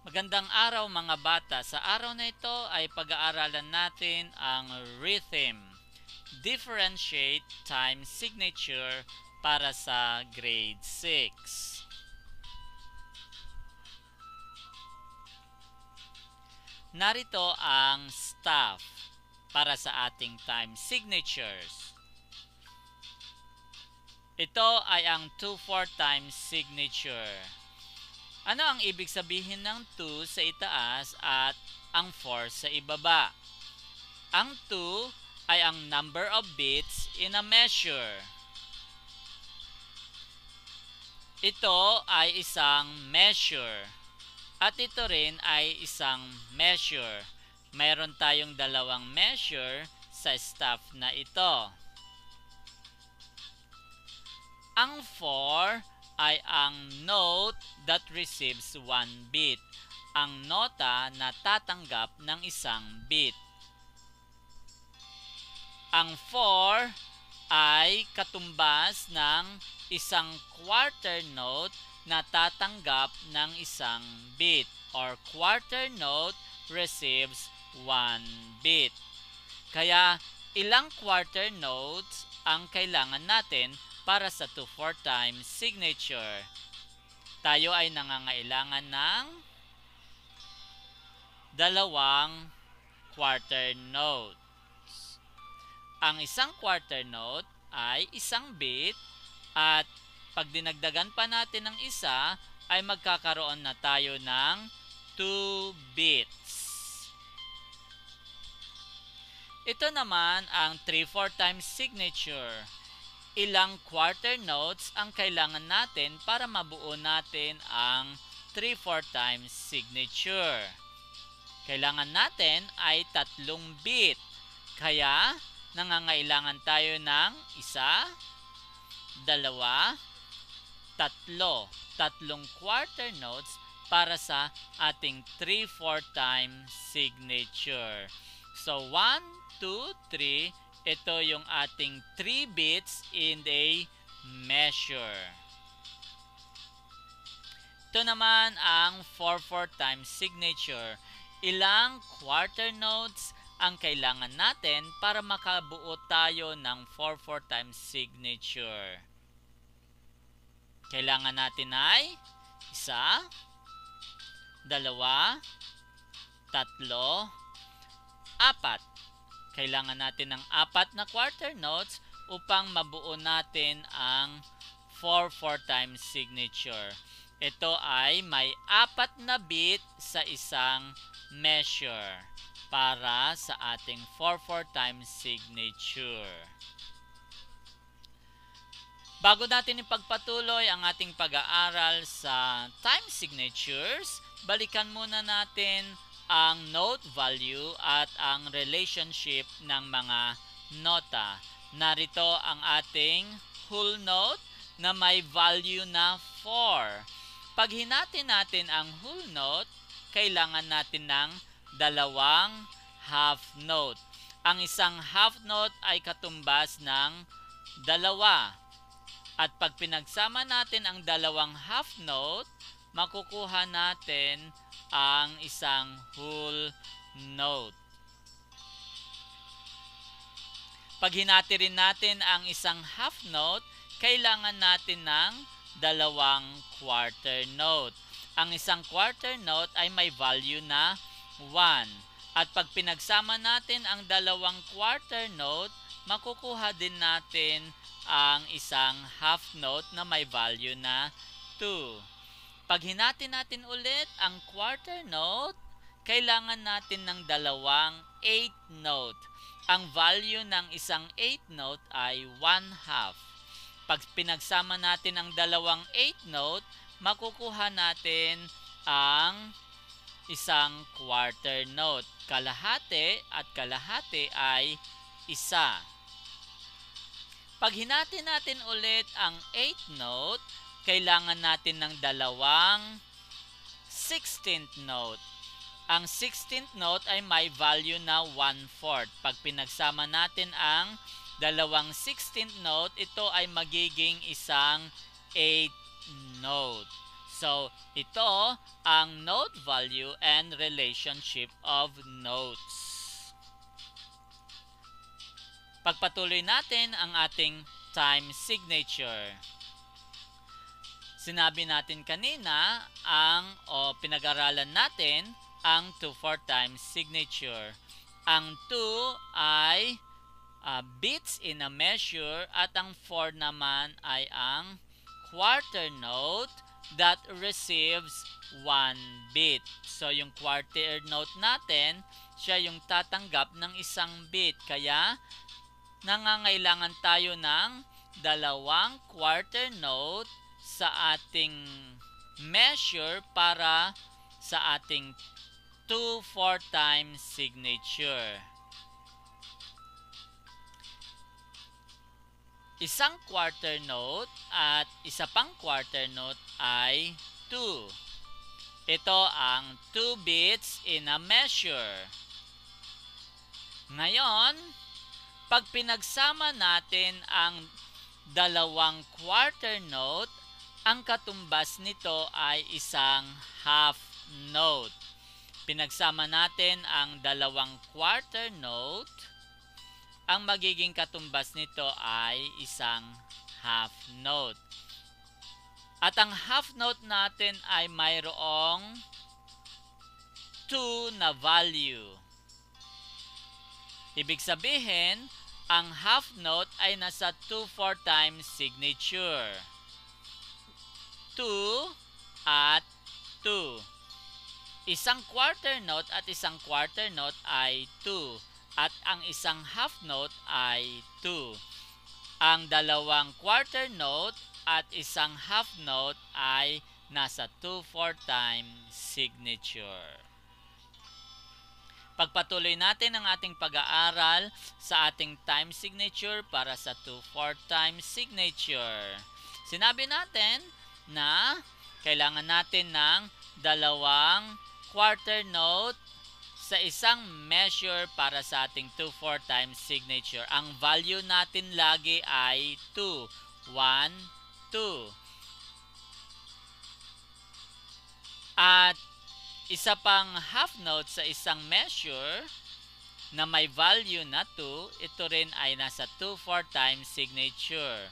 Magandang araw mga bata. Sa araw na ito ay pag-aaralan natin ang rhythm. Differentiate time signature para sa grade 6. Narito ang staff para sa ating time signatures. Ito ay ang 2-4 time signature. Ano ang ibig sabihin ng 2 sa itaas at ang 4 sa ibaba? Ang 2 ay ang number of beats in a measure. Ito ay isang measure. At ito rin ay isang measure. Mayroon tayong dalawang measure sa staff na ito. Ang 4 ay ang note that receives 1 beat. Ang nota na tatanggap ng isang beat. Ang 4 ay katumbas ng isang quarter note na tatanggap ng isang beat, or quarter note receives 1 beat. Kaya ilang quarter notes ang kailangan natin para sa 2-4 time signature? Tayo ay nangangailangan ng dalawang quarter notes. Ang isang quarter note ay isang beat, at pag dinagdagan pa natin ng isa ay magkakaroon na tayo ng 2 beats. Ito naman ang 3-4 time signature. Ilang quarter notes ang kailangan natin para mabuo natin ang 3-4 time signature? Kailangan natin ay 3 beat. Kaya nangangailangan tayo ng isa, dalawa, tatlo. Tatlong quarter notes para sa ating 3-4 time signature. So 1, 2, 3. Ito yung ating 3 beats in a measure. Ito naman ang 4-4 time signature. Ilang quarter notes ang kailangan natin para makabuo tayo ng 4-4 time signature? Kailangan natin ay isa, dalawa, tatlo, apat. Kailangan natin ng 4 na quarter notes upang mabuo natin ang 4-4 time signature. Ito ay may 4 na beat sa isang measure para sa ating 4-4 time signature. Bago natin ipagpatuloy ang ating pag-aaral sa time signatures, balikan muna natin ang note value at ang relationship ng mga nota. Narito ang ating whole note na may value na 4. Pag hinati natin ang whole note, kailangan natin ng dalawang half note. Ang isang half note ay katumbas ng dalawa. At pag pinagsama natin ang dalawang half note, makukuha natin ang isang whole note. Pag hinati rin natin ang isang half note, kailangan natin ng dalawang quarter note. Ang isang quarter note ay may value na 1. At pag pinagsama natin ang dalawang quarter note, makukuha din natin ang isang half note na may value na 2. Pag hinati natin ulit ang quarter note, kailangan natin ng dalawang 8th note. Ang value ng isang 8th note ay 1/2. Pag pinagsama natin ang dalawang 8th note, makukuha natin ang isang quarter note. Kalahati at kalahati ay isa. Pag hinati natin ulit ang 8th note, kailangan natin ng dalawang 16th note. Ang 16th note ay may value na 1/4. Pag pinagsama natin ang dalawang 16th note, ito ay magiging isang 8th note. So, ito ang note value and relationship of notes. Pagpatuloy natin ang ating time signature. Sinabi natin kanina pinag-aralan natin ang 2/4 time signature. Ang 2 ay beats in a measure at ang 4 naman ay ang quarter note that receives 1 beat. So yung quarter note natin, siya yung tatanggap ng isang beat. Kaya nangangailangan tayo ng dalawang quarter note sa ating measure para sa ating 2/4 time signature. Isang quarter note at isa pang quarter note ay 2. Ito ang 2 beats in a measure. Ngayon, pag pinagsama natin ang dalawang quarter note, ang katumbas nito ay isang half note. Pinagsama natin ang dalawang quarter note, ang magiging katumbas nito ay isang half note. At ang half note natin ay mayroong 2 na value. Ibig sabihin, ang half note ay nasa 2/4 time signature. 2 at 2. Isang quarter note at isang quarter note ay 2. At ang isang half note ay 2. Ang dalawang quarter note at isang half note ay nasa 2/4 time signature. Pagpatuloy natin ang ating pag-aaral sa ating time signature para sa 2/4 time signature. Sinabi natin na kailangan natin ng dalawang quarter note sa isang measure para sa ating 2/4 time signature. Ang value natin lagi ay 2. 1, 2. At isa pang half note sa isang measure na may value na 2, ito rin ay nasa 2/4 time signature.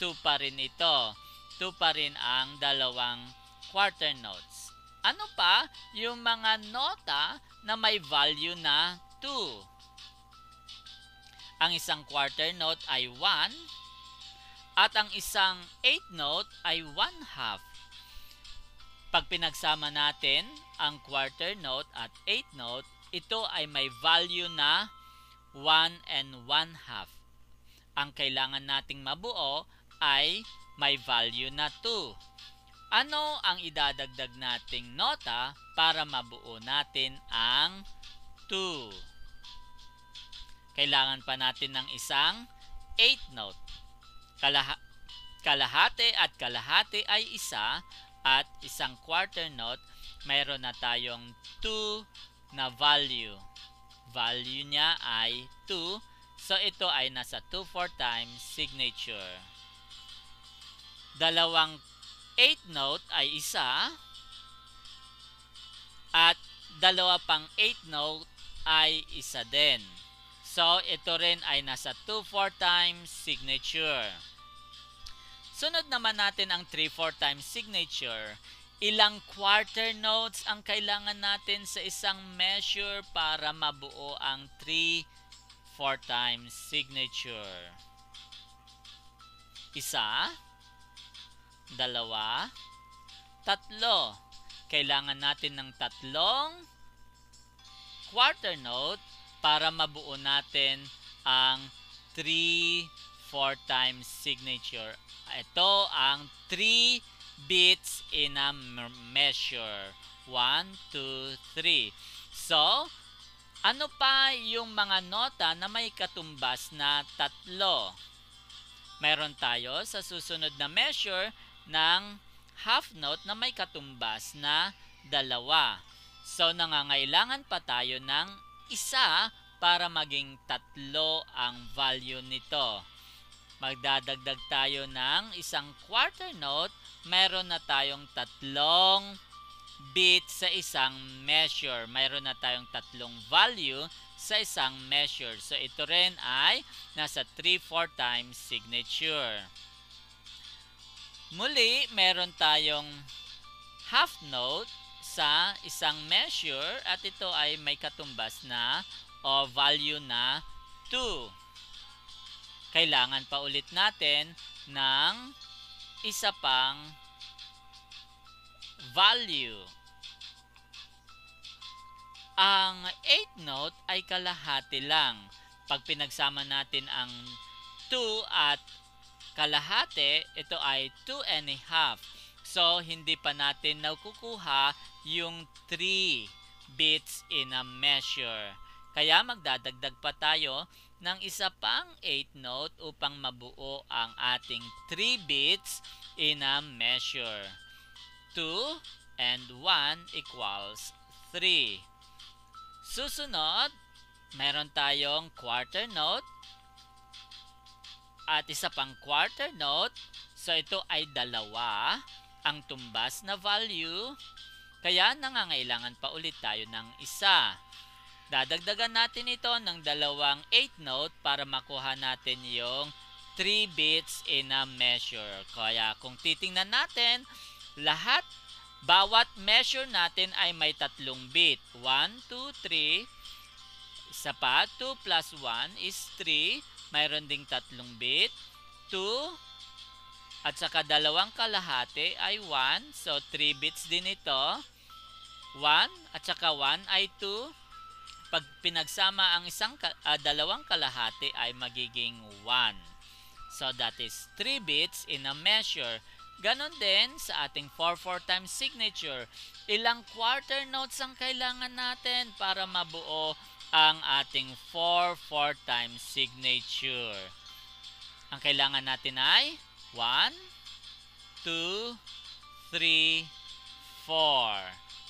2 pa rin ito. 2 pa rin ang dalawang quarter notes. Ano pa yung mga nota na may value na 2? Ang isang quarter note ay 1 at ang isang 8th note ay 1/2. Pag pinagsama natin ang quarter note at 8th note, ito ay may value na 1 and 1/2. Ang kailangan nating mabuo ay may value na 2. Ano ang idadagdag nating nota para mabuo natin ang 2? Kailangan pa natin ng isang 8th note. Kalahati at kalahati ay isa at isang quarter note, mayroon na tayong 2 na value. Value niya ay 2, so ito ay nasa 2/4 time signature. Dalawang 8th note ay isa at dalawa pang 8th note ay isa din. So, ito rin ay nasa 2/4 time signature. Sunod naman natin ang 3/4 time signature. Ilang quarter notes ang kailangan natin sa isang measure para mabuo ang 3/4 time signature? Isa, dalawa, tatlo. Kailangan natin ng tatlong quarter note para mabuo natin ang 3/4 time signature. Ito ang 3 beats in a measure. 1, 2, 3. So, ano pa yung mga nota na may katumbas na tatlo? Mayroon tayo sa susunod na measure ng half note na may katumbas na 2. So, nangangailangan pa tayo ng isa para maging 3 ang value nito. Magdadagdag tayo ng isang quarter note. Meron na tayong tatlong bits sa isang measure. Mayroon na tayong tatlong value sa isang measure. So ito rin ay nasa 3/4 times signature. Muli, meron tayong half note sa isang measure at ito ay may katumbas na o value na 2. Kailangan pa ulit natin ng isa pang value. Ang 8th note ay kalahati lang. Pag pinagsama natin ang 2 at kalahati, ito ay 2.5. So, hindi pa natin nakukuha yung 3 bits in a measure. Kaya magdadagdag pa tayo ng isa pang 8th note upang mabuo ang ating 3 bits in a measure. 2 and 1 equals 3. Susunod, meron tayong quarter note at isa pang quarter note. So ito ay dalawa ang tumbas na value. Kaya nangangailangan pa ulit tayo ng isa. Dadagdagan natin ito ng dalawang 8th note para makuha natin yung 3 bits in a measure. Kaya kung titingnan natin, bawat measure natin ay may tatlong bit. 1, 2, 3. Isa pa, 2 plus 1 is 3. Mayroon ding tatlong bit. 2 at saka dalawang kalahati ay 1. So 3 bits din ito. 1 at saka 1 ay 2. Pag pinagsama ang dalawang kalahati ay magiging 1. So that is 3 bits in a measure. Ganon din sa ating 4/4 times signature. Ilang quarter notes ang kailangan natin para mabuo ang ating 4/4 times signature? Ang kailangan natin ay 1, 2, 3, 4.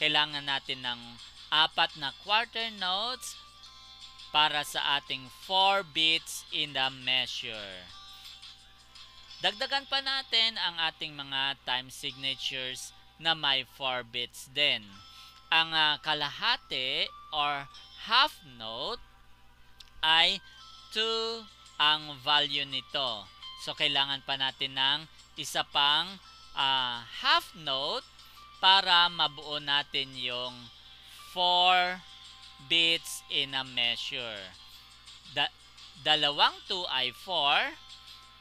Kailangan natin ng 4 na quarter notes para sa ating 4 bits in the measure. Dagdagan pa natin ang ating mga time signatures na may 4 bits din. Ang kalahati or half note ay 2 ang value nito. So kailangan pa natin ng isa pang half note para mabuo natin yung 4 bits in a measure. Dalawang 2 ay 4.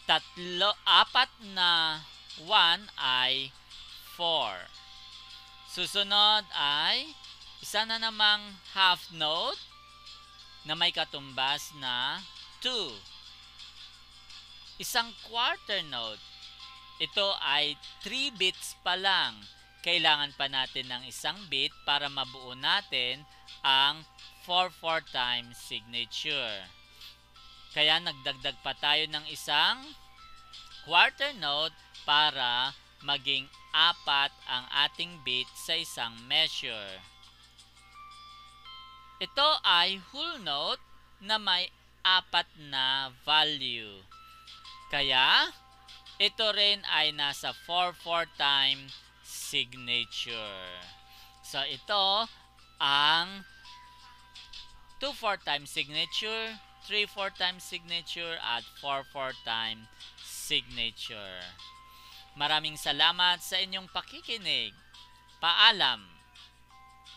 4 na 1 ay 4. Susunod ay isa na namang half note na may katumbas na 2. Isang quarter note. Ito ay 3 bits pa lang. Kailangan pa natin ng isang bit para mabuo natin ang 4/4 times signature. Kaya nagdagdag pa tayo ng isang quarter note para maging 4 ang ating bit sa isang measure. Ito ay whole note na may 4 na value. Kaya ito rin ay nasa 4/4 times signature. So ito ang 2/4 times signature, 3/4 times signature at 4/4 times signature. Maraming salamat sa inyong pakikinig. Paalam!